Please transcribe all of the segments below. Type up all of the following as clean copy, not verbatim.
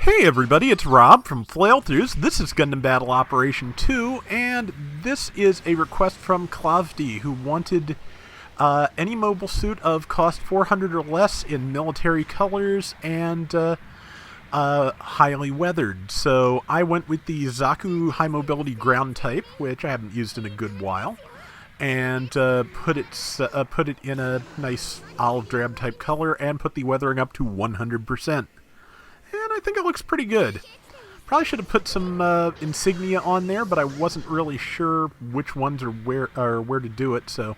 Hey everybody, it's Rob from Flailthroughs. This is Gundam Battle Operation 2, and this is a request from Klavdi, who wanted any mobile suit of cost 400 or less in military colors and highly weathered. So I went with the Zaku high mobility ground type, which I haven't used in a good while, and put it in a nice olive drab type color and put the weathering up to 100%. And I think it looks pretty good. Probably should have put some insignia on there, but I wasn't really sure which ones or where to do it, so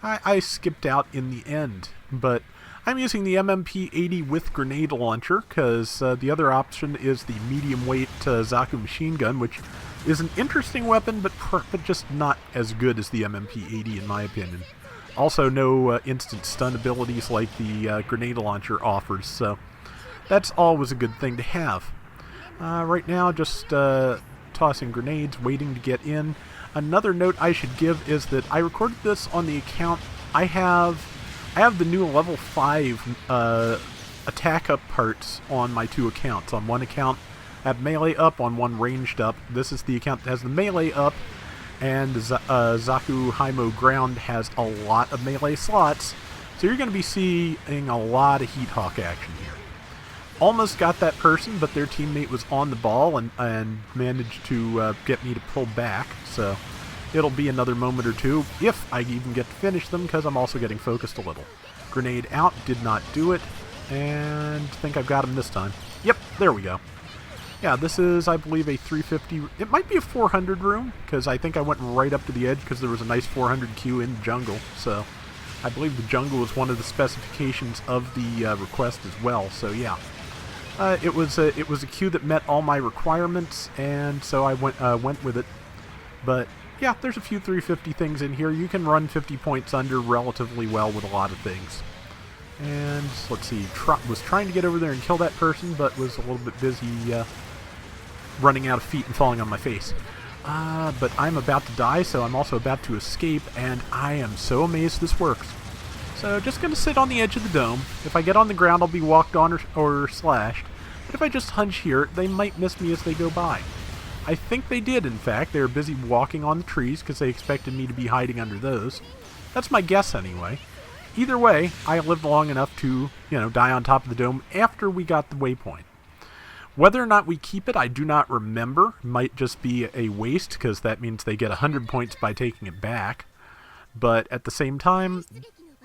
I skipped out in the end. But I'm using the MMP-80 with grenade launcher, because the other option is the medium weight Zaku machine gun, which is an interesting weapon, but just not as good as the MMP-80 in my opinion. Also, no instant stun abilities like the grenade launcher offers, so that's always a good thing to have. Right now, just tossing grenades, waiting to get in. Another note I should give is that I recorded this on the account. I have the new level 5 attack up parts on my two accounts. On one account, I have melee up, on one ranged up. This is the account that has the melee up, and Zaku Himo Ground has a lot of melee slots. So you're going to be seeing a lot of Heat Hawk action here. Almost got that person, but their teammate was on the ball and managed to get me to pull back, so it'll be another moment or two, if I even get to finish them, because I'm also getting focused a little. Grenade out, did not do it, and think I've got him this time. Yep, there we go. Yeah, this is, I believe, a 350, it might be a 400 room, because I think I went right up to the edge, because there was a nice 400 queue in the jungle, so I believe the jungle was one of the specifications of the request as well, so yeah. It was a queue that met all my requirements, and so I went with it. But yeah, there's a few 350 things in here. You can run 50 points under relatively well with a lot of things. And let's see, was trying to get over there and kill that person, but was a little bit busy running out of feet and falling on my face. But I'm about to die, so I'm also about to escape, and I am so amazed this works. So just going to sit on the edge of the dome. If I get on the ground, I'll be walked on or slashed. But if I just hunch here, they might miss me as they go by. I think they did, in fact. They were busy walking on the trees because they expected me to be hiding under those. That's my guess anyway. Either way, I lived long enough to, die on top of the dome after we got the waypoint. Whether or not we keep it, I do not remember. Might just be a waste because that means they get 100 points by taking it back. But at the same time,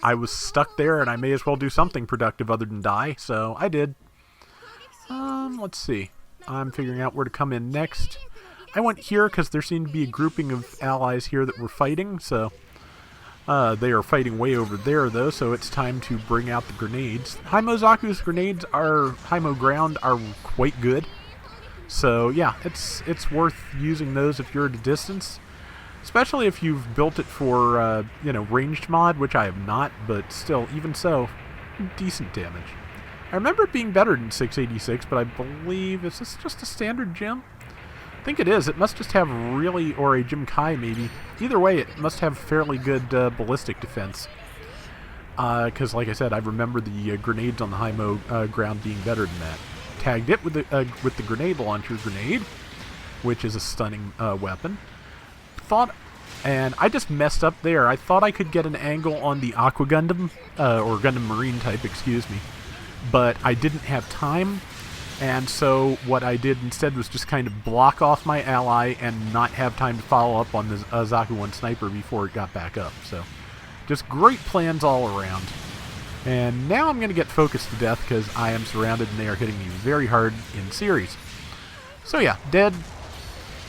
I was stuck there, and I may as well do something productive other than die, so I did. Let's see. I'm figuring out where to come in next. I went here because there seemed to be a grouping of allies here that were fighting, so they are fighting way over there, though, so it's time to bring out the grenades. Himo Zaku's grenades Himo Ground are quite good, so yeah, it's worth using those if you're at a distance. Especially if you've built it for, ranged mod, which I have not, but still, even so, decent damage. I remember it being better than 686, but I believe, is this just a standard gem? I think it is. It must just have really, or a Jim Kai maybe. Either way, it must have fairly good ballistic defense. Because, like I said, I remember the grenades on the Himo ground being better than that. Tagged it with the grenade launcher grenade, which is a stunning weapon. And I just messed up there. I thought I could get an angle on the Aqua Gundam, or Gundam Marine type, excuse me, but I didn't have time, and so what I did instead was just kind of block off my ally and not have time to follow up on the Zaku 1 sniper before it got back up. So, just great plans all around. And now I'm going to get focused to death because I am surrounded and they are hitting me very hard in series. So yeah, dead.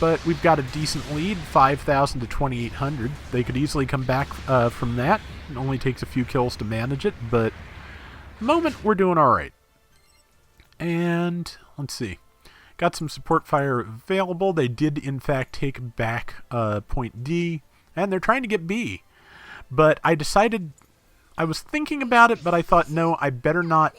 But we've got a decent lead, 5,000 to 2,800. They could easily come back from that. It only takes a few kills to manage it, but at the moment we're doing alright. And let's see. Got some support fire available. They did in fact take back point D, and they're trying to get B. But I decided, I was thinking about it, but I thought, no, I better not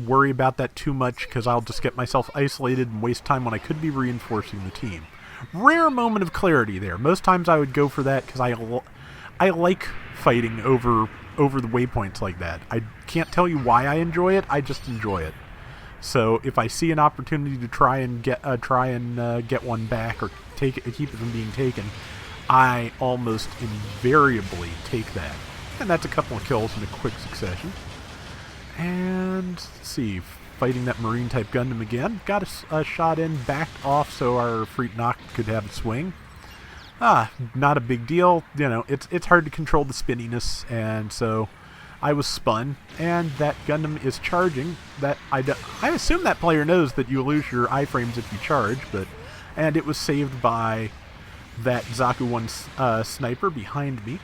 worry about that too much because I'll just get myself isolated and waste time when I could be reinforcing the team. Rare moment of clarity there. Most times I would go for that because I like fighting over the waypoints like that. I can't tell you why I enjoy it, I just enjoy it. So if I see an opportunity to try and get one back or keep it from being taken, I almost invariably take that. And that's a couple of kills in a quick succession. And let's see, fighting that Marine-type Gundam again. Got a shot in, backed off so our Freak Knock could have a swing. Not a big deal. You know, it's hard to control the spinniness, and so I was spun, and that Gundam is charging. That I assume that player knows that you lose your iframes if you charge, and it was saved by that Zaku 1 sniper behind me.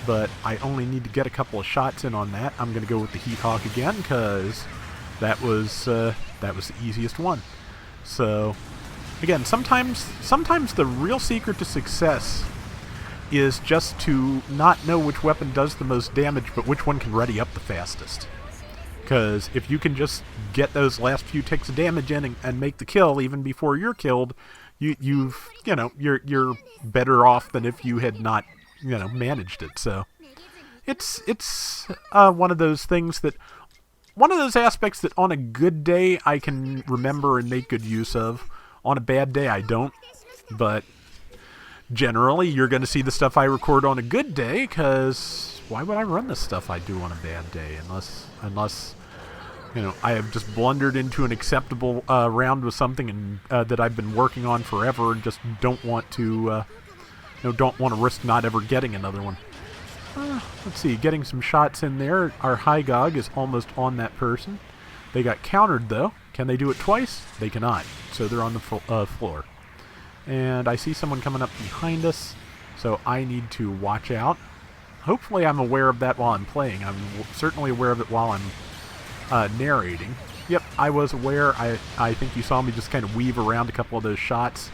But I only need to get a couple of shots in on that. I'm going to go with the Heat Hawk again, because that was the easiest one. So, again, sometimes the real secret to success is just to not know which weapon does the most damage, but which one can ready up the fastest. Because if you can just get those last few ticks of damage in and make the kill even before you're killed, you're better off than if you had not managed it. So it's one of those things that, one of those aspects that on a good day I can remember and make good use of. On a bad day I don't, but generally you're going to see the stuff I record on a good day, because why would I run the stuff I do on a bad day unless I have just blundered into an acceptable round with something and that I've been working on forever and just don't want to risk not ever getting another one. Let's see, getting some shots in there. Our Hygog is almost on that person. They got countered though. Can they do it twice? They cannot. So they're on the floor. And I see someone coming up behind us, so I need to watch out. Hopefully I'm aware of that while I'm playing. I'm certainly aware of it while I'm narrating. Yep, I was aware. I think you saw me just kind of weave around a couple of those shots.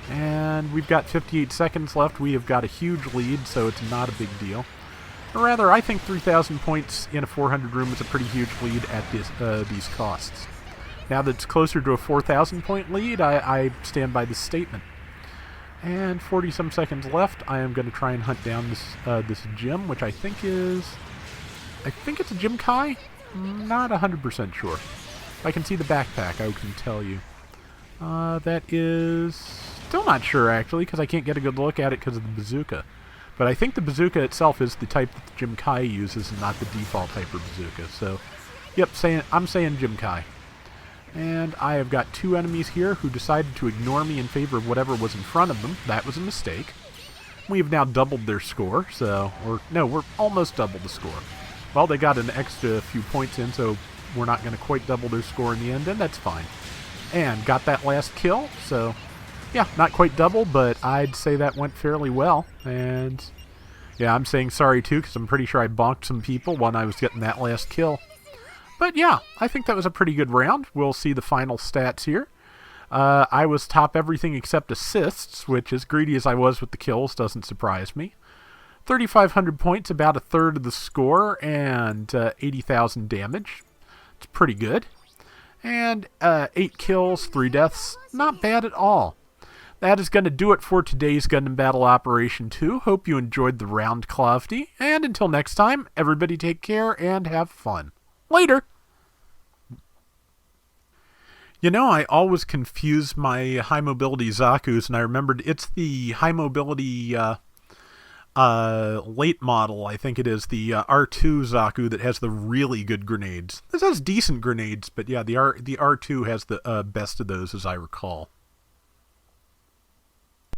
And we've got 58 seconds left. We have got a huge lead, so it's not a big deal. Or rather, I think 3,000 points in a 400 room is a pretty huge lead at these costs. Now that it's closer to a 4,000 point lead, I stand by this statement. And 40-some seconds left. I am going to try and hunt down this gym, which I think it's a Gym Kai? Not 100% sure. If I can see the backpack, I can tell you. That is still not sure, actually, because I can't get a good look at it because of the bazooka. But I think the bazooka itself is the type that the Gym Kai uses and not the default Hyper Bazooka. So, yep, I'm saying Gym Kai. And I have got two enemies here who decided to ignore me in favor of whatever was in front of them. That was a mistake. We have now doubled their score, we're almost double the score. Well, they got an extra few points in, so we're not going to quite double their score in the end, and that's fine. And got that last kill, so yeah, not quite double, but I'd say that went fairly well. And yeah, I'm saying sorry too, because I'm pretty sure I bonked some people when I was getting that last kill. But yeah, I think that was a pretty good round. We'll see the final stats here. I was top everything except assists, which, as greedy as I was with the kills, doesn't surprise me. 3,500 points, about a third of the score, and 80,000 damage. It's pretty good. And 8 kills, 3 deaths. Not bad at all. That is going to do it for today's Gundam Battle Operation 2. Hope you enjoyed the round, Clavdy. And until next time, everybody take care and have fun. Later! You know, I always confuse my high mobility Zakus, and I remembered it's the high mobility late model, I think it is, the R2 Zaku that has the really good grenades. This has decent grenades, but yeah, the R2 has the best of those, as I recall.